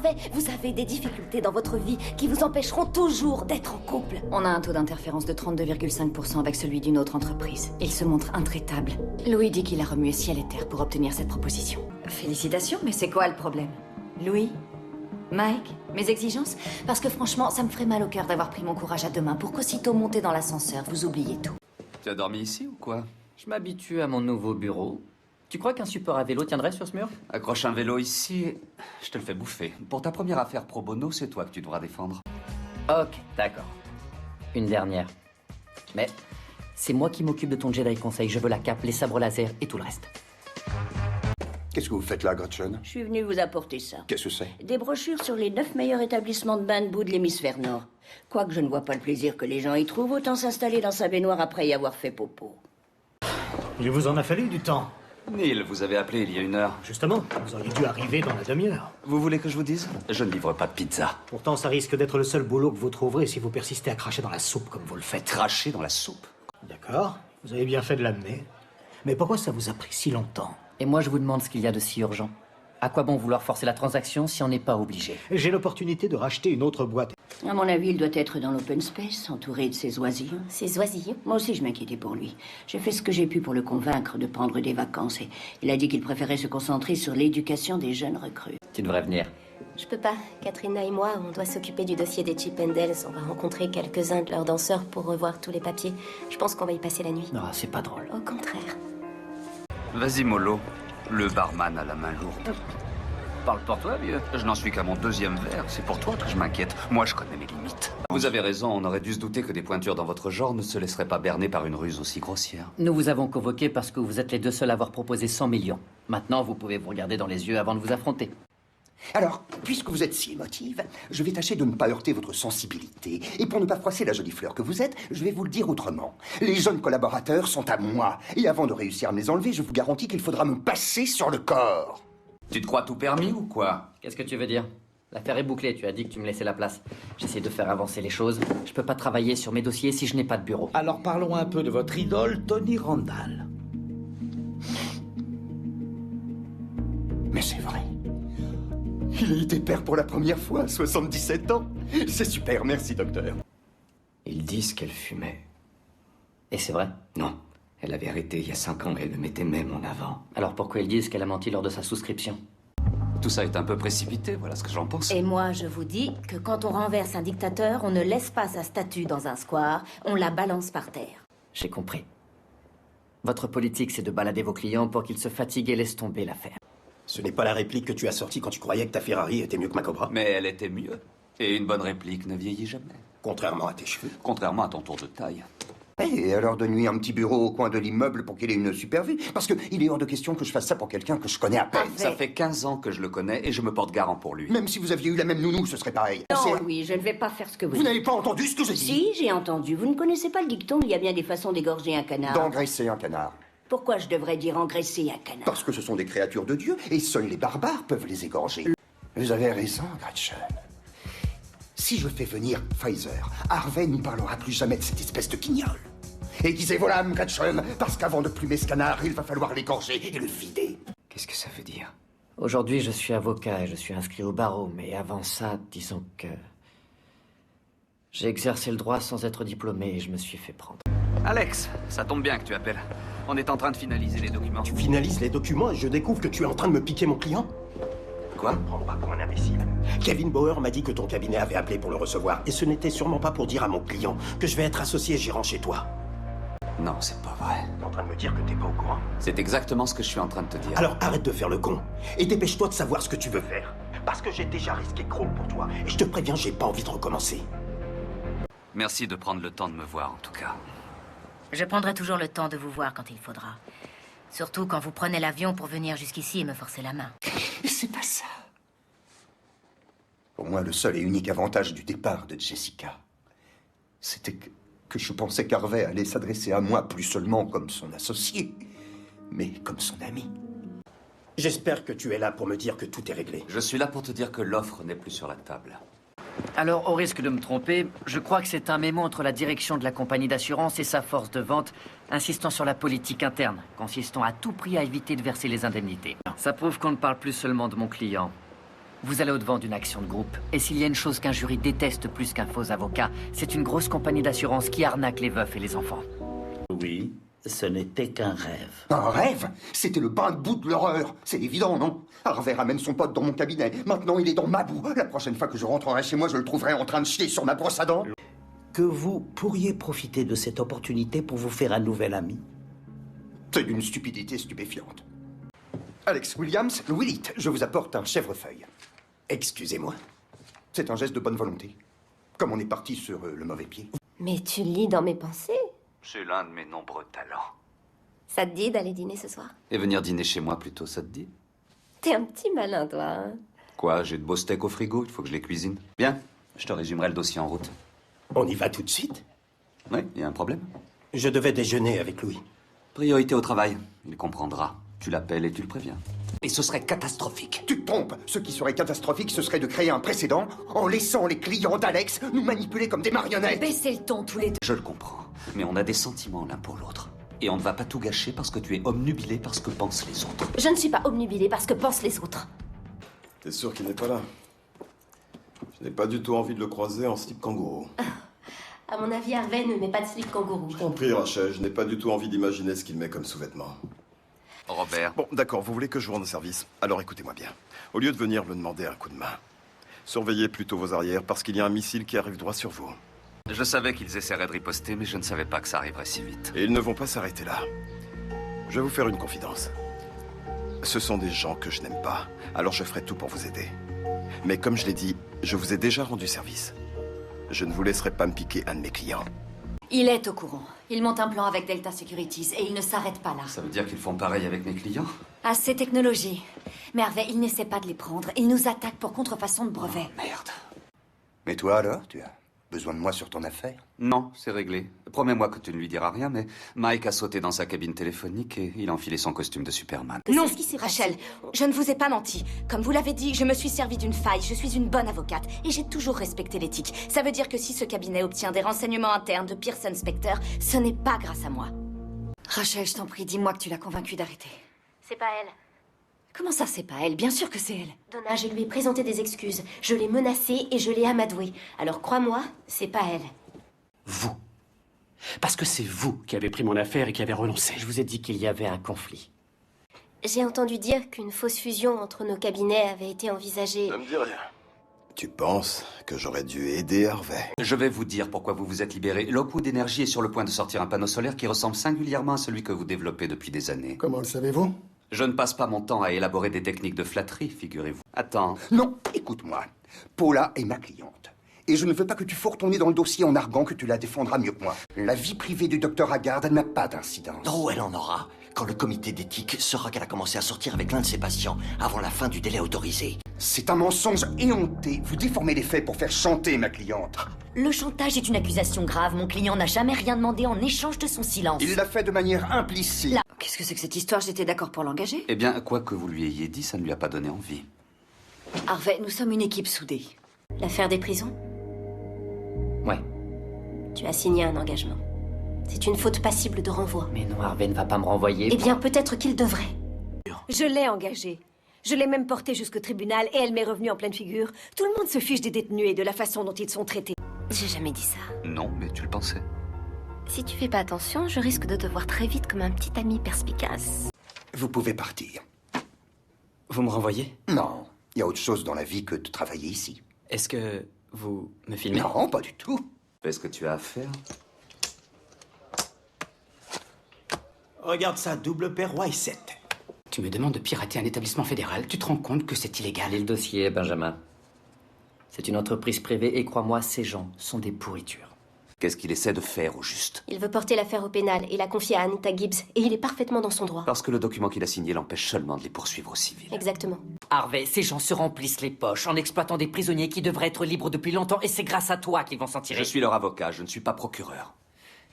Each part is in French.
parfait. Vous avez des difficultés dans votre vie qui vous empêcheront toujours d'être en couple. On a un taux d'interférence de 32,5% avec celui d'une autre entreprise. Il se montre intraitable. Louis dit qu'il a remué ciel et terre pour obtenir cette proposition. Félicitations, mais c'est quoi le problème? Louis? Mike? Mes exigences? Parce que franchement, ça me ferait mal au cœur d'avoir pris mon courage à deux mains pour qu'aussitôt monter dans l'ascenseur, vous oubliez tout. Tu as dormi ici ou quoi? Je m'habitue à mon nouveau bureau. Tu crois qu'un support à vélo tiendrait sur ce mur? Accroche un vélo ici, je te le fais bouffer. Pour ta première affaire pro bono, c'est toi que tu devras défendre. Ok, d'accord. Une dernière. Mais c'est moi qui m'occupe de ton Jedi Conseil. Je veux la cape, les sabres laser et tout le reste. Qu'est-ce que vous faites là, Gretchen? Je suis venu vous apporter ça. Qu'est-ce que c'est? Des brochures sur les 9 meilleurs établissements de bain de boue de l'hémisphère nord. Quoique je ne vois pas le plaisir que les gens y trouvent, autant s'installer dans sa baignoire après y avoir fait popo. Il vous en a fallu du temps. Neil, vous avez appelé il y a 1 heure. Justement, vous auriez dû arriver dans la demi-heure. Vous voulez que je vous dise? Je ne livre pas de pizza. Pourtant, ça risque d'être le seul boulot que vous trouverez si vous persistez à cracher dans la soupe comme vous le faites. Cracher dans la soupe? D'accord, vous avez bien fait de l'amener. Mais pourquoi ça vous a pris si longtemps? Et moi, je vous demande ce qu'il y a de si urgent. À quoi bon vouloir forcer la transaction si on n'est pas obligé? J'ai l'opportunité de racheter une autre boîte. À mon avis, il doit être dans l'open space, entouré de ses oisillons. Ces oisillons. Moi aussi, je m'inquiétais pour lui. J'ai fait ce que j'ai pu pour le convaincre de prendre des vacances et il a dit qu'il préférait se concentrer sur l'éducation des jeunes recrues. Tu devrais venir. Je peux pas. Katrina et moi, on doit s'occuper du dossier des Chip and Dales. On va rencontrer quelques-uns de leurs danseurs pour revoir tous les papiers. Je pense qu'on va y passer la nuit. Non, c'est pas drôle. Au contraire. Vas-y, Mollo. Le barman a la main lourde. Parle pour toi, vieux. Je n'en suis qu'à mon 2e verre. C'est pour toi que je m'inquiète. Moi, je connais mes limites. Vous avez raison, on aurait dû se douter que des pointures dans votre genre ne se laisseraient pas berner par une ruse aussi grossière. Nous vous avons convoqué parce que vous êtes les deux seuls à avoir proposé 100 millions. Maintenant, vous pouvez vous regarder dans les yeux avant de vous affronter. Alors, puisque vous êtes si émotive, je vais tâcher de ne pas heurter votre sensibilité. Et pour ne pas froisser la jolie fleur que vous êtes, je vais vous le dire autrement. Les jeunes collaborateurs sont à moi. Et avant de réussir à me les enlever, je vous garantis qu'il faudra me passer sur le corps. Tu te crois tout permis ou quoi? Qu'est-ce que tu veux dire? L'affaire est bouclée, tu as dit que tu me laissais la place. J'essaie de faire avancer les choses. Je peux pas travailler sur mes dossiers si je n'ai pas de bureau. Alors parlons un peu de votre idole, Tony Randall. Mais c'est vrai. Il a été père pour la première fois à 77 ans. C'est super, merci, docteur. Ils disent qu'elle fumait. Et c'est vrai? Non. Elle avait arrêté il y a 5 ans et elle le mettait même en avant. Alors pourquoi ils disent qu'elle a menti lors de sa souscription? Tout ça est un peu précipité, voilà ce que j'en pense. Et moi, je vous dis que quand on renverse un dictateur, on ne laisse pas sa statue dans un square, on la balance par terre. J'ai compris. Votre politique, c'est de balader vos clients pour qu'ils se fatiguent et laissent tomber l'affaire. Ce n'est pas la réplique que tu as sortie quand tu croyais que ta Ferrari était mieux que ma Cobra. Mais elle était mieux. Et une bonne réplique ne vieillit jamais. Contrairement à tes cheveux. Contrairement à ton tour de taille. Et alors de nuit un petit bureau au coin de l'immeuble pour qu'il ait une super vue. Parce qu'il est hors de question que je fasse ça pour quelqu'un que je connais à peine. Ça fait 15 ans que je le connais et je me porte garant pour lui. Même si vous aviez eu la même nounou, ce serait pareil. Non, Louis, je ne vais pas faire ce que vous Vous dites. n'avez pas entendu ce que j'ai dit? Si, j'ai entendu. Vous ne connaissez pas le dicton, il y a bien des façons d'égorger un canard. D'engraisser un canard. Pourquoi je devrais dire engraisser un canard? Parce que ce sont des créatures de Dieu et seuls les barbares peuvent les égorger. Vous avez raison, Gretchen. Si je fais venir Pfizer, Harvey ne parlera plus jamais de cette espèce de guignol. Aiguisez vos lames, Gretchen, parce qu'avant de plumer ce canard, il va falloir l'égorger et le vider. Qu'est-ce que ça veut dire? Aujourd'hui, je suis avocat et je suis inscrit au barreau, mais avant ça, disons que... j'ai exercé le droit sans être diplômé et je me suis fait prendre. Alex, ça tombe bien que tu appelles. On est en train de finaliser les documents. Tu finalises les documents et je découvre que tu es en train de me piquer mon client? Quoi? Ne me prends pas pour un imbécile. Kevin Bauer m'a dit que ton cabinet avait appelé pour le recevoir. Et ce n'était sûrement pas pour dire à mon client que je vais être associé gérant chez toi. Non, c'est pas vrai. T'es en train de me dire que t'es pas au courant? C'est exactement ce que je suis en train de te dire. Alors arrête de faire le con. Et dépêche-toi de savoir ce que tu veux faire. Parce que j'ai déjà risqué gros pour toi. Et je te préviens, j'ai pas envie de recommencer. Merci de prendre le temps de me voir, en tout cas. Je prendrai toujours le temps de vous voir quand il faudra. Surtout quand vous prenez l'avion pour venir jusqu'ici et me forcer la main. C'est pas ça. Pour moi, le seul et unique avantage du départ de Jessica, c'était que je pensais qu'Harvey allait s'adresser à moi plus seulement comme son associé, mais comme son ami. J'espère que tu es là pour me dire que tout est réglé. Je suis là pour te dire que l'offre n'est plus sur la table. Alors, au risque de me tromper, je crois que c'est un mémo entre la direction de la compagnie d'assurance et sa force de vente, insistant sur la politique interne, consistant à tout prix à éviter de verser les indemnités. Ça prouve qu'on ne parle plus seulement de mon client, Vous allez au-devant d'une action de groupe. Et s'il y a une chose qu'un jury déteste plus qu'un faux avocat, c'est une grosse compagnie d'assurance qui arnaque les veufs et les enfants. Oui, ce n'était qu'un rêve. Un rêve? C'était le bain de boue de l'horreur. C'est évident, non? Harvey ramène son pote dans mon cabinet. Maintenant, il est dans ma boue. La prochaine fois que je rentrerai chez moi, je le trouverai en train de chier sur ma brosse à dents. Que vous pourriez profiter de cette opportunité pour vous faire un nouvel ami? C'est d'une stupidité stupéfiante. Alex Williams, Louis Litt, je vous apporte un chèvrefeuille. Excusez-moi. C'est un geste de bonne volonté. Comme on est parti sur le mauvais pied. Mais tu lis dans mes pensées. C'est l'un de mes nombreux talents. Ça te dit d'aller dîner ce soir? Et venir dîner chez moi plutôt, ça te dit? T'es un petit malin, toi. Hein? Quoi, j'ai de beaux steaks au frigo, il faut que je les cuisine. Bien, je te résumerai le dossier en route. On y va tout de suite? Oui, il y a un problème. Je devais déjeuner avec Louis. Priorité au travail, il comprendra. Tu l'appelles et tu le préviens. Et ce serait catastrophique. Tu te trompes. Ce qui serait catastrophique, ce serait de créer un précédent en laissant les clients d'Alex nous manipuler comme des marionnettes. Baissez le ton tous les deux. Je le comprends, mais on a des sentiments l'un pour l'autre. Et on ne va pas tout gâcher parce que tu es obnubilé par ce que pensent les autres. Je ne suis pas obnubilée par ce que pensent les autres. T'es sûr qu'il n'est pas là? Je n'ai pas du tout envie de le croiser en slip kangourou. À mon avis, Harvey ne met pas de slip kangourou. Je t'en prie, Rachel, je n'ai pas du tout envie d'imaginer ce qu'il met comme sous-vêtements. Robert. Bon, d'accord, vous voulez que je vous rende service? Alors écoutez-moi bien. Au lieu de venir me demander un coup de main, surveillez plutôt vos arrières parce qu'il y a un missile qui arrive droit sur vous. Je savais qu'ils essaieraient de riposter, mais je ne savais pas que ça arriverait si vite. Et ils ne vont pas s'arrêter là. Je vais vous faire une confidence. Ce sont des gens que je n'aime pas, alors je ferai tout pour vous aider. Mais comme je l'ai dit, je vous ai déjà rendu service. Je ne vous laisserai pas me piquer un de mes clients. Il est au courant. Il monte un plan avec Delta Securities et il ne s'arrête pas là. Ça veut dire qu'ils font pareil avec mes clients? À ces technologies. Mais Harvey, il n'essaie pas de les prendre. Il nous attaque pour contrefaçon de brevets. Oh, merde. Mais toi alors, tu as besoin de moi sur ton affaire? Non, c'est réglé. Promets-moi que tu ne lui diras rien, mais Mike a sauté dans sa cabine téléphonique et il a enfilé son costume de Superman. Non, Rachel, je ne vous ai pas menti. Comme vous l'avez dit, je me suis servi d'une faille. Je suis une bonne avocate et j'ai toujours respecté l'éthique. Ça veut dire que si ce cabinet obtient des renseignements internes de Pearson Specter, ce n'est pas grâce à moi. Rachel, je t'en prie, dis-moi que tu l'as convaincue d'arrêter. C'est pas elle. Comment ça, c'est pas elle? Bien sûr que c'est elle. Donna, je lui ai présenté des excuses. Je l'ai menacée et je l'ai amadouée. Alors crois-moi, c'est pas elle. Vous. Parce que c'est vous qui avez pris mon affaire et qui avez renoncé. Je vous ai dit qu'il y avait un conflit. J'ai entendu dire qu'une fausse fusion entre nos cabinets avait été envisagée. Ça me dit rien. Tu penses que j'aurais dû aider Harvey? Je vais vous dire pourquoi vous vous êtes libéré. Lockwood Energy est sur le point de sortir un panneau solaire qui ressemble singulièrement à celui que vous développez depuis des années. Comment le savez-vous? Je ne passe pas mon temps à élaborer des techniques de flatterie, figurez-vous. Attends. Non, écoute-moi. Paula est ma cliente. Et je ne veux pas que tu fourres ton nez dans le dossier en arguant que tu la défendras mieux que moi. La vie privée du docteur Haggard n'a pas d'incidence. Oh, elle en aura. Quand le comité d'éthique saura qu'elle a commencé à sortir avec l'un de ses patients avant la fin du délai autorisé. C'est un mensonge éhonté. Vous déformez les faits pour faire chanter ma cliente. Le chantage est une accusation grave. Mon client n'a jamais rien demandé en échange de son silence. Il l'a fait de manière implicite. Là. Qu'est-ce que c'est que cette histoire? J'étais d'accord pour l'engager. Eh bien, quoi que vous lui ayez dit, ça ne lui a pas donné envie. Harvey, nous sommes une équipe soudée. L'affaire des prisons? Ouais. Tu as signé un engagement. C'est une faute passible de renvoi. Mais non, Harvey ne va pas me renvoyer. Eh bien, peut-être qu'il devrait. Je l'ai engagée. Je l'ai même portée jusqu'au tribunal et elle m'est revenue en pleine figure. Tout le monde se fiche des détenus et de la façon dont ils sont traités. J'ai jamais dit ça. Non, mais tu le pensais. Si tu fais pas attention, je risque de te voir très vite comme un petit ami perspicace. Vous pouvez partir. Vous me renvoyez? Non, il y a autre chose dans la vie que de travailler ici. Est-ce que vous me filmez? Non, pas du tout. Fais ce que tu as à faire. Regarde ça, double paire Y7. Tu me demandes de pirater un établissement fédéral. Tu te rends compte que c'est illégal? Lis le dossier, Benjamin. C'est une entreprise privée et crois-moi, ces gens sont des pourritures. Qu'est-ce qu'il essaie de faire au juste? Il veut porter l'affaire au pénal et la confier à Anita Gibbs. Et il est parfaitement dans son droit. Parce que le document qu'il a signé l'empêche seulement de les poursuivre au civil. Exactement. Harvey, ces gens se remplissent les poches en exploitant des prisonniers qui devraient être libres depuis longtemps et c'est grâce à toi qu'ils vont s'en tirer. Je suis leur avocat, je ne suis pas procureur.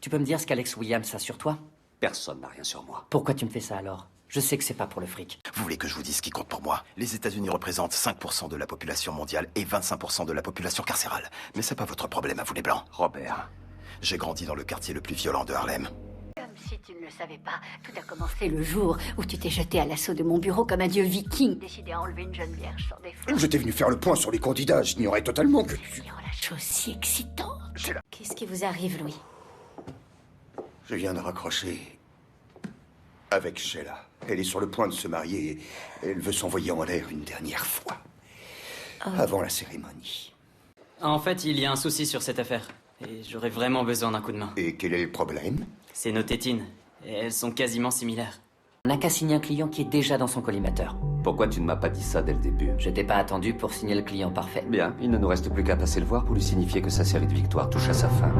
Tu peux me dire ce qu'Alex Williams a sur toi? Personne n'a rien sur moi. Pourquoi tu me fais ça alors? Je sais que c'est pas pour le fric. Vous voulez que je vous dise ce qui compte pour moi? Les États-Unis représentent 5% de la population mondiale et 25% de la population carcérale. Mais c'est pas votre problème à vous les Blancs. Robert. J'ai grandi dans le quartier le plus violent de Harlem. Comme si tu ne le savais pas, tout a commencé le jour où tu t'es jeté à l'assaut de mon bureau comme un dieu viking, décidé à enlever une jeune vierge sans défense. J'étais venu faire le point sur les candidats, j'ignorais totalement que tu... La chose si excitante. Qu'est-ce qui vous arrive, Louis? Je viens de raccrocher avec Sheila. Elle est sur le point de se marier et elle veut s'envoyer en l'air une dernière fois. Avant la cérémonie. En fait, il y a un souci sur cette affaire. Et j'aurais vraiment besoin d'un coup de main. Et quel est le problème? C'est nos tétines. Et elles sont quasiment similaires. On n'a qu'à signer un client qui est déjà dans son collimateur. Pourquoi tu ne m'as pas dit ça dès le début? Je t'ai pas attendu pour signer le client parfait. Bien, il ne nous reste plus qu'à passer le voir pour lui signifier que sa série de victoires touche à sa fin.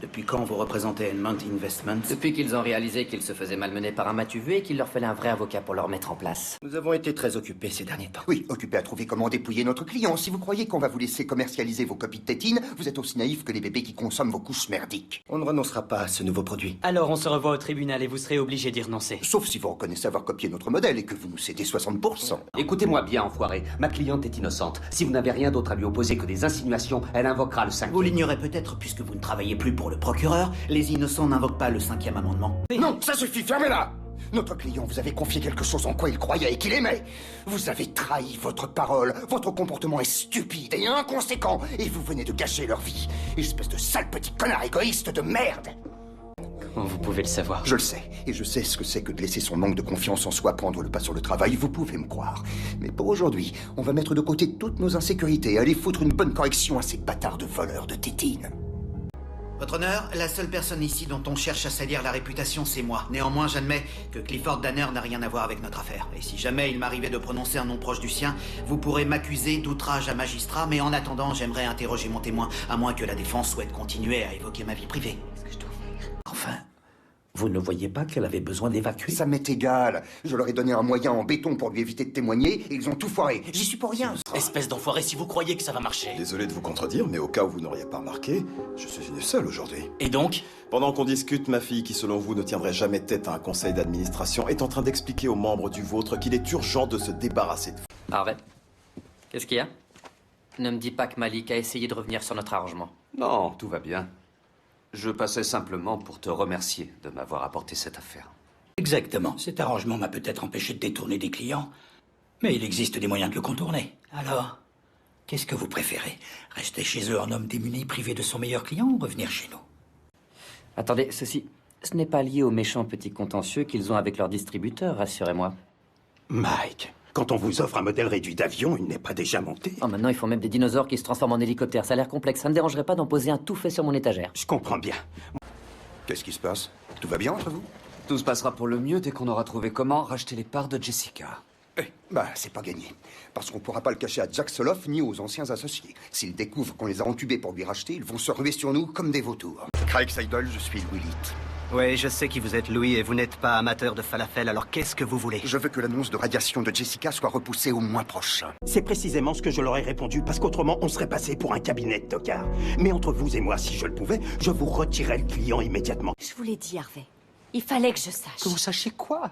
Depuis quand vous représentez Edmund Investments? Depuis qu'ils ont réalisé qu'ils se faisaient malmener par un matu-vu et qu'il leur fallait un vrai avocat pour leur mettre en place. Nous avons été très occupés ces derniers temps. Oui, occupés à trouver comment dépouiller notre client. Si vous croyez qu'on va vous laisser commercialiser vos copies de tétines, vous êtes aussi naïf que les bébés qui consomment vos couches merdiques. On ne renoncera pas à ce nouveau produit. Alors on se revoit au tribunal et vous serez obligé d'y renoncer. Sauf si vous reconnaissez avoir copié notre modèle et que vous nous cédez 60%. Écoutez-moi bien, enfoiré. Ma cliente est innocente. Si vous n'avez rien d'autre à lui opposer que des insinuations, elle invoquera le 5e. Vous l'ignorez peut-être puisque vous ne travaillez plus pour le procureur. Les innocents n'invoquent pas le 5e amendement. Non, ça suffit, fermez-la! Notre client vous avait confié quelque chose en quoi il croyait et qu'il aimait. Vous avez trahi votre parole. Votre comportement est stupide et inconséquent. Et vous venez de gâcher leur vie. Espèce de sale petit connard égoïste de merde! Comment vous pouvez le savoir? Je le sais. Et je sais ce que c'est que de laisser son manque de confiance en soi prendre le pas sur le travail. Vous pouvez me croire. Mais pour aujourd'hui, on va mettre de côté toutes nos insécurités et aller foutre une bonne correction à ces bâtards de voleurs de tétines. Votre honneur, la seule personne ici dont on cherche à salir la réputation, c'est moi. Néanmoins, j'admets que Clifford Danner n'a rien à voir avec notre affaire. Et si jamais il m'arrivait de prononcer un nom proche du sien, vous pourrez m'accuser d'outrage à magistrat, mais en attendant, j'aimerais interroger mon témoin, à moins que la défense souhaite continuer à évoquer ma vie privée. Qu'est-ce que je dois faire? Enfin, vous ne voyez pas qu'elle avait besoin d'évacuer? Ça m'est égal. Je leur ai donné un moyen en béton pour lui éviter de témoigner et ils ont tout foiré. J'y suis pour rien. Espèce d'enfoiré, si vous croyez que ça va marcher. Désolé de vous contredire, mais au cas où vous n'auriez pas remarqué, je suis venu seul aujourd'hui. Et donc? Pendant qu'on discute, ma fille, qui selon vous ne tiendrait jamais tête à un conseil d'administration, est en train d'expliquer aux membres du vôtre qu'il est urgent de se débarrasser de vous. Harvey, qu'est-ce qu'il y a? Ne me dis pas que Malik a essayé de revenir sur notre arrangement. Non, tout va bien. Je passais simplement pour te remercier de m'avoir apporté cette affaire. Exactement. Cet arrangement m'a peut-être empêché de détourner des clients, mais il existe des moyens de le contourner. Alors, qu'est-ce que vous préférez? Rester chez eux en homme démuni, privé de son meilleur client, ou revenir chez nous? Attendez, ce n'est pas lié aux méchants petits contentieux qu'ils ont avec leurs distributeurs, rassurez-moi. Mike, quand on vous offre un modèle réduit d'avion, il n'est pas déjà monté. Oh, maintenant, ils font même des dinosaures qui se transforment en hélicoptères. Ça a l'air complexe. Ça ne me dérangerait pas d'en poser un tout fait sur mon étagère. Je comprends bien. Qu'est-ce qui se passe? Tout va bien entre vous? Tout se passera pour le mieux dès qu'on aura trouvé comment racheter les parts de Jessica. C'est pas gagné. Parce qu'on pourra pas le cacher à Jack Soloff ni aux anciens associés. S'ils découvrent qu'on les a entubés pour lui racheter, ils vont se ruer sur nous comme des vautours. Craig Seidel, je suis Louis Litt. Oui, je sais qui vous êtes, Louis, et vous n'êtes pas amateur de falafel, alors qu'est-ce que vous voulez? Je veux que l'annonce de radiation de Jessica soit repoussée au mois prochain. C'est précisément ce que je leur ai répondu, parce qu'autrement, on serait passé pour un cabinet de tocards. Mais entre vous et moi, si je le pouvais, je vous retirais le client immédiatement. Je vous l'ai dit, Harvey. Il fallait que je sache. Que vous sachiez quoi?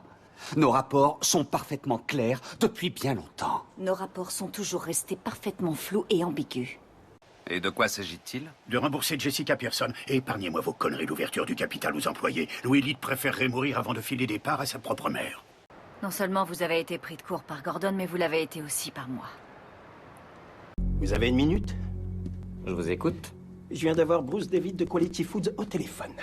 Nos rapports sont parfaitement clairs depuis bien longtemps. Nos rapports sont toujours restés parfaitement flous et ambigus. Et de quoi s'agit-il? De rembourser Jessica Pearson. Et épargnez-moi vos conneries d'ouverture du capital aux employés. Louis Litt préférerait mourir avant de filer des parts à sa propre mère. Non seulement vous avez été pris de court par Gordon, mais vous l'avez été aussi par moi. Vous avez une minute? Je vous écoute. Je viens d'avoir Bruce David de Quality Foods au téléphone.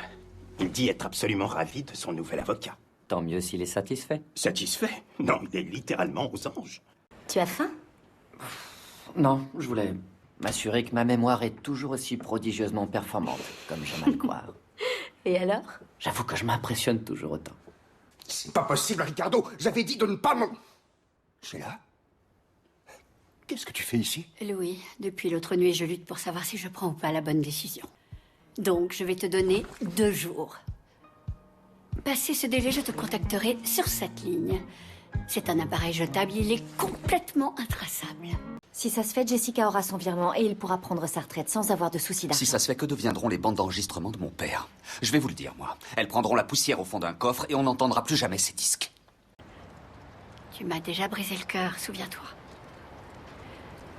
Il dit être absolument ravi de son nouvel avocat. Tant mieux s'il est satisfait. Satisfait? Non, il est littéralement aux anges. Tu as faim? Non, je voulais m'assurer que ma mémoire est toujours aussi prodigieusement performante, comme j'aime à le croire. Et alors? J'avoue que je m'impressionne toujours autant. C'est pas possible, Ricardo. J'avais dit de ne pas me... Sheila? Qu'est-ce que tu fais ici? Louis, depuis l'autre nuit, je lutte pour savoir si je prends ou pas la bonne décision. Donc, je vais te donner 2 jours. Passé ce délai, je te contacterai sur cette ligne. C'est un appareil jetable, il est complètement intraçable. Si ça se fait, Jessica aura son virement et il pourra prendre sa retraite sans avoir de soucis d'argent. Si ça se fait, que deviendront les bandes d'enregistrement de mon père? Je vais vous le dire, moi. Elles prendront la poussière au fond d'un coffre et on n'entendra plus jamais ces disques. Tu m'as déjà brisé le cœur, souviens-toi.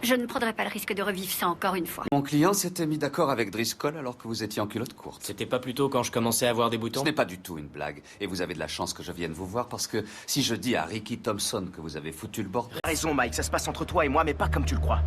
Je ne prendrai pas le risque de revivre ça encore une fois. Mon client s'était mis d'accord avec Driscoll alors que vous étiez en culotte courte. C'était pas plutôt quand je commençais à avoir des boutons? Ce n'est pas du tout une blague. Et vous avez de la chance que je vienne vous voir parce que si je dis à Ricky Thompson que vous avez foutu le bordel... Raison, Mike, ça se passe entre toi et moi, mais pas comme tu le crois.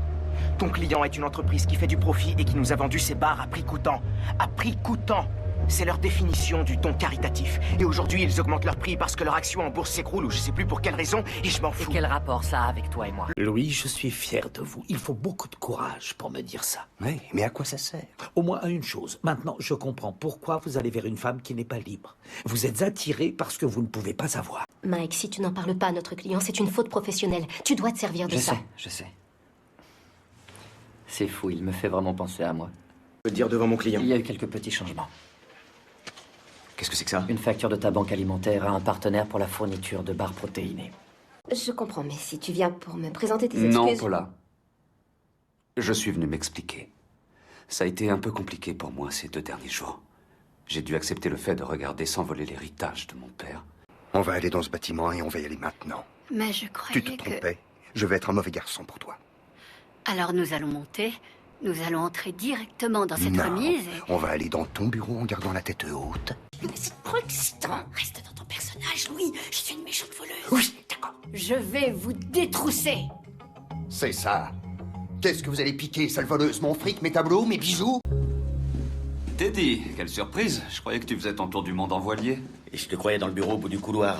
Ton client est une entreprise qui fait du profit et qui nous a vendu ses bars à prix coûtant. À prix coûtant. C'est leur définition du don caritatif. Et aujourd'hui, ils augmentent leur prix parce que leur action en bourse s'écroule ou je sais plus pour quelle raison, et je m'en fous. Et quel rapport ça a avec toi et moi? Louis, je suis fier de vous. Il faut beaucoup de courage pour me dire ça. Oui, mais à quoi ça sert? Au moins à une chose. Maintenant, je comprends pourquoi vous allez vers une femme qui n'est pas libre. Vous êtes attiré parce que vous ne pouvez pas avoir. Mike, si tu n'en parles pas à notre client, c'est une faute professionnelle. Tu dois te servir de ça. Je sais. C'est fou, il me fait vraiment penser à moi. Je veux le dire devant mon client. Il y a eu quelques petits changements. Qu'est-ce que c'est que ça? Une facture de ta banque alimentaire à un partenaire pour la fourniture de barres protéinées. Je comprends, mais si tu viens pour me présenter tes excuses... Non, Paula. Je suis venu m'expliquer. Ça a été un peu compliqué pour moi ces 2 derniers jours. J'ai dû accepter le fait de regarder s'envoler l'héritage de mon père. On va aller dans ce bâtiment et on va y aller maintenant. Mais je croyais Tu te trompais. Je vais être un mauvais garçon pour toi. Alors nous allons monter, nous allons entrer directement dans cette Non, remise et... on va aller dans ton bureau en gardant la tête haute. Mais c'est trop excitant. Reste dans ton personnage, Louis. Je suis une méchante voleuse. Oui, d'accord. Je vais vous détrousser. C'est ça. Qu'est-ce que vous allez piquer, sale voleuse? Mon fric, mes tableaux, mes bijoux? Teddy, quelle surprise. Je croyais que tu faisais ton tour du monde en voilier. Et je te croyais dans le bureau au bout du couloir.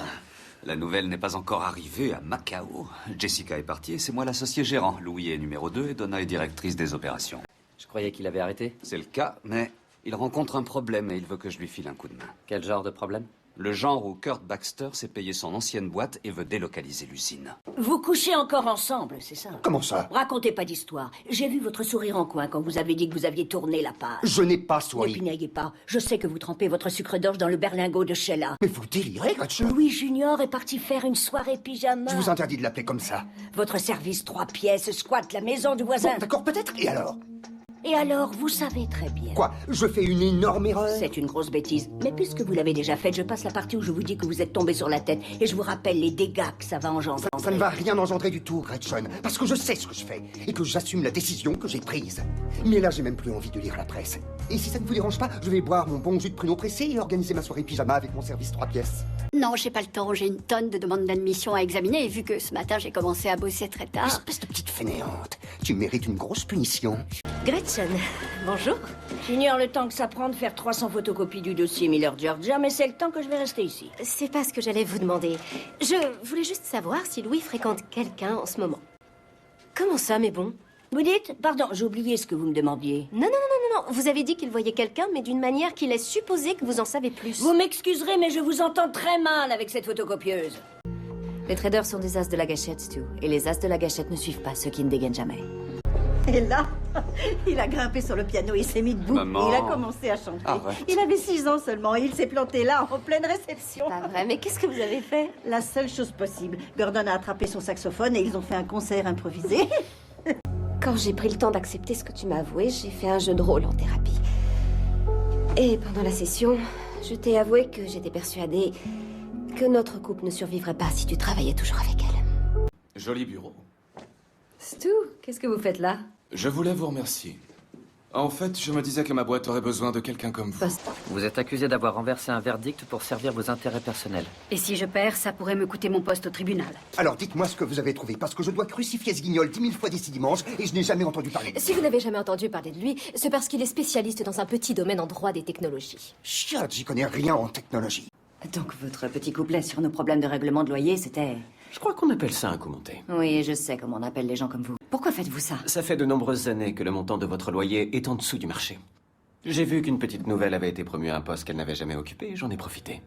La nouvelle n'est pas encore arrivée à Macao. Jessica est partie et c'est moi l'associé gérant. Louis est numéro 2 et Donna est directrice des opérations. Je croyais qu'il avait arrêté. C'est le cas, mais il rencontre un problème et il veut que je lui file un coup de main. Quel genre de problème? Le genre où Kurt Baxter s'est payé son ancienne boîte et veut délocaliser l'usine. Vous couchez encore ensemble, c'est ça? Comment ça? Racontez pas d'histoire. J'ai vu votre sourire en coin quand vous avez dit que vous aviez tourné la page. Je n'ai pas souri. N'épinaillez pas. Je sais que vous trempez votre sucre d'orge dans le berlingot de Sheila. Mais vous délirez, Gretchen? Louis Junior est parti faire une soirée pyjama. Je vous interdis de l'appeler comme ça. Votre service 3 pièces squatte la maison du voisin. Bon, d'accord, peut-être. Et alors? Et alors, vous savez très bien. Quoi? Je fais une énorme erreur? C'est une grosse bêtise. Mais puisque vous l'avez déjà faite, je passe la partie où je vous dis que vous êtes tombé sur la tête et je vous rappelle les dégâts que ça va engendrer. Ça ne va rien engendrer du tout, Gretchen, parce que je sais ce que je fais et que j'assume la décision que j'ai prise. Mais là, j'ai même plus envie de lire la presse. Et si ça ne vous dérange pas, je vais boire mon bon jus de pruneau pressé et organiser ma soirée pyjama avec mon service 3 pièces. Non, j'ai pas le temps. J'ai une tonne de demandes d'admission à examiner et vu que ce matin j'ai commencé à bosser très tard... Espèce de petite fainéante. Tu mérites une grosse punition. Gretchen, bonjour. J'ignore le temps que ça prend de faire 300 photocopies du dossier Miller Georgia, mais c'est le temps que je vais rester ici. C'est pas ce que j'allais vous demander. Je voulais juste savoir si Louis fréquente quelqu'un en ce moment. Comment ça, mais bon? Vous dites? Pardon, j'ai oublié ce que vous me demandiez. Non. Vous avez dit qu'il voyait quelqu'un, mais d'une manière qui laisse supposer que vous en savez plus. Vous m'excuserez, mais je vous entends très mal avec cette photocopieuse. Les traders sont des as de la gâchette, Stu. Et les as de la gâchette ne suivent pas ceux qui ne dégainent jamais. Et là, il a grimpé sur le piano, il s'est mis debout Maman. et il a commencé à chanter. Arrête. Il avait 6 ans seulement et il s'est planté là en pleine réception. Pas vrai, mais qu'est-ce que vous avez fait? La seule chose possible. Gordon a attrapé son saxophone et ils ont fait un concert improvisé. Quand j'ai pris le temps d'accepter ce que tu m'as avoué, j'ai fait un jeu de rôle en thérapie. Et pendant la session, je t'ai avoué que j'étais persuadée que notre couple ne survivrait pas si tu travaillais toujours avec elle. Joli bureau. Stu, qu'est-ce que vous faites là? Je voulais vous remercier. En fait, je me disais que ma boîte aurait besoin de quelqu'un comme vous. Vous êtes accusé d'avoir renversé un verdict pour servir vos intérêts personnels. Et si je perds, ça pourrait me coûter mon poste au tribunal. Alors dites-moi ce que vous avez trouvé, parce que je dois crucifier ce guignol 10 000 fois d'ici dimanche et je n'ai jamais entendu parler de lui. Si vous n'avez jamais entendu parler de lui, c'est parce qu'il est spécialiste dans un petit domaine en droit des technologies. Chut, j'y connais rien en technologie. Donc votre petit couplet sur nos problèmes de règlement de loyer, c'était... Je crois qu'on appelle ça un coup monté. Oui, je sais comment on appelle les gens comme vous. Pourquoi faites-vous ça? Ça fait de nombreuses années que le montant de votre loyer est en dessous du marché. J'ai vu qu'une petite nouvelle avait été promue à un poste qu'elle n'avait jamais occupé et j'en ai profité.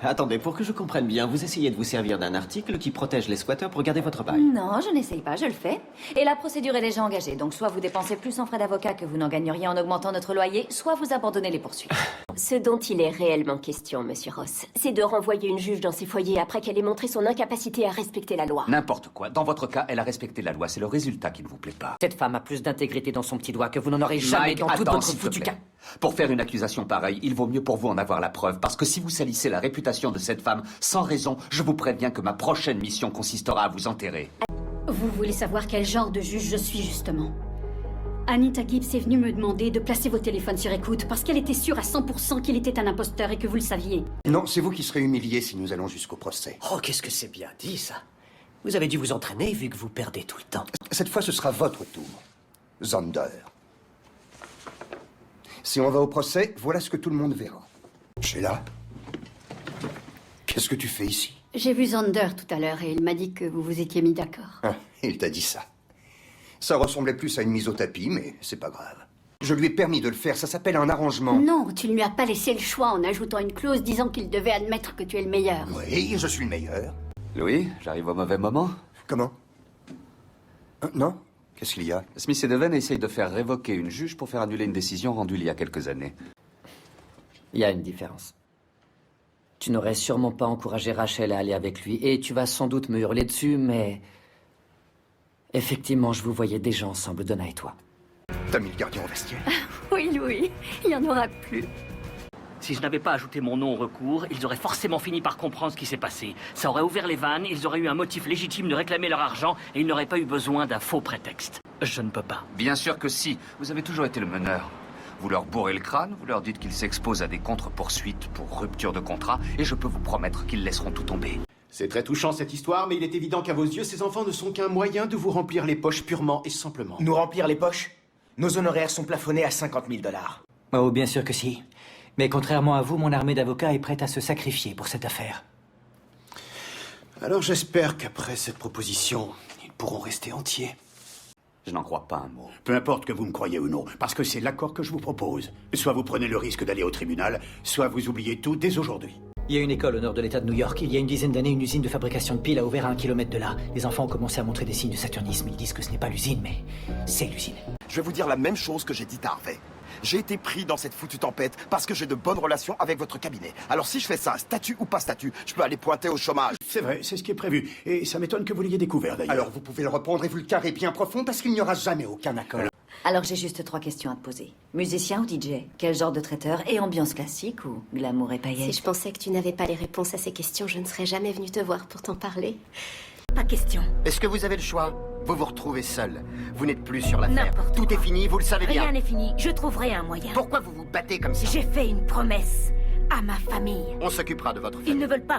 Attendez, pour que je comprenne bien, vous essayez de vous servir d'un article qui protège les squatteurs pour garder votre bail. Non, je n'essaye pas, je le fais. Et la procédure est déjà engagée, donc soit vous dépensez plus en frais d'avocat que vous n'en gagneriez en augmentant notre loyer, soit vous abandonnez les poursuites. Ce dont il est réellement question, monsieur Ross, c'est de renvoyer une juge dans ses foyers après qu'elle ait montré son incapacité à respecter la loi. N'importe quoi. Dans votre cas, elle a respecté la loi. C'est le résultat qui ne vous plaît pas. Cette femme a plus d'intégrité dans son petit doigt que vous n'en aurez jamais Mike, dans toute attends, votre s'il te foutu plaît. cas. Pour faire une accusation pareille, il vaut mieux pour vous en avoir la preuve. Parce que si vous salissez la réputation de cette femme sans raison, je vous préviens que ma prochaine mission consistera à vous enterrer. Vous voulez savoir quel genre de juge je suis, justement? Anita Gibbs est venue me demander de placer vos téléphones sur écoute parce qu'elle était sûre à 100% qu'il était un imposteur et que vous le saviez. Non, c'est vous qui serez humilié si nous allons jusqu'au procès. Oh, qu'est-ce que c'est bien dit, ça. Vous avez dû vous entraîner vu que vous perdez tout le temps. Cette fois, ce sera votre tour. Zander. Si on va au procès, voilà ce que tout le monde verra. Sheila, qu'est-ce que tu fais ici? J'ai vu Zander tout à l'heure et il m'a dit que vous vous étiez mis d'accord. Ah, il t'a dit ça. Ça ressemblait plus à une mise au tapis, mais c'est pas grave. Je lui ai permis de le faire, ça s'appelle un arrangement. Non, tu ne lui as pas laissé le choix en ajoutant une clause disant qu'il devait admettre que tu es le meilleur. Oui, je suis le meilleur. Louis, j'arrive au mauvais moment. Comment? Non? Qu'est-ce qu'il y a? Smith et Deven essayent de faire révoquer une juge pour faire annuler une décision rendue il y a quelques années. Il y a une différence. Tu n'aurais sûrement pas encouragé Rachel à aller avec lui, et tu vas sans doute me hurler dessus, mais... Effectivement, je vous voyais déjà ensemble, Donna et toi. T'as mis le gardien au vestiaire? Oui, Louis, il n'y en aura plus. Si je n'avais pas ajouté mon nom au recours, ils auraient forcément fini par comprendre ce qui s'est passé. Ça aurait ouvert les vannes, ils auraient eu un motif légitime de réclamer leur argent, et ils n'auraient pas eu besoin d'un faux prétexte. Je ne peux pas. Bien sûr que si. Vous avez toujours été le meneur. Vous leur bourrez le crâne, vous leur dites qu'ils s'exposent à des contre-poursuites pour rupture de contrat, et je peux vous promettre qu'ils laisseront tout tomber. C'est très touchant cette histoire, mais il est évident qu'à vos yeux, ces enfants ne sont qu'un moyen de vous remplir les poches purement et simplement. Nous remplir les poches? Nos honoraires sont plafonnés à 50 000 $. Oh, bien sûr que si. Mais contrairement à vous, mon armée d'avocats est prête à se sacrifier pour cette affaire. Alors j'espère qu'après cette proposition, ils pourront rester entiers. Je n'en crois pas un mot. Peu importe que vous me croyez ou non, parce que c'est l'accord que je vous propose. Soit vous prenez le risque d'aller au tribunal, soit vous oubliez tout dès aujourd'hui. Il y a une école au nord de l'État de New York. Il y a une dizaine d'années, une usine de fabrication de piles a ouvert à 1 kilomètre de là. Les enfants ont commencé à montrer des signes de saturnisme. Ils disent que ce n'est pas l'usine, mais c'est l'usine. Je vais vous dire la même chose que j'ai dit à Harvey. J'ai été pris dans cette foutue tempête parce que j'ai de bonnes relations avec votre cabinet. Alors si je fais ça, statut ou pas statut, je peux aller pointer au chômage. C'est vrai, c'est ce qui est prévu. Et ça m'étonne que vous l'ayez découvert d'ailleurs. Alors vous pouvez le reprendre et vous le carrez bien profond parce qu'il n'y aura jamais aucun accord. Alors j'ai juste 3 questions à te poser. Musicien ou DJ? Quel genre de traiteur? Et ambiance classique ou glamour et paillettes? Si je pensais que tu n'avais pas les réponses à ces questions, je ne serais jamais venue te voir pour t'en parler. Pas question. Est-ce que vous avez le choix? Vous vous retrouvez seul. Vous n'êtes plus sur l'affaire. N'importe Tout est fini, vous le savez bien. Rien n'est fini. Je trouverai un moyen. Pourquoi vous vous battez comme ça? J'ai fait une promesse à ma famille. On s'occupera de votre famille. Ils ne veulent pas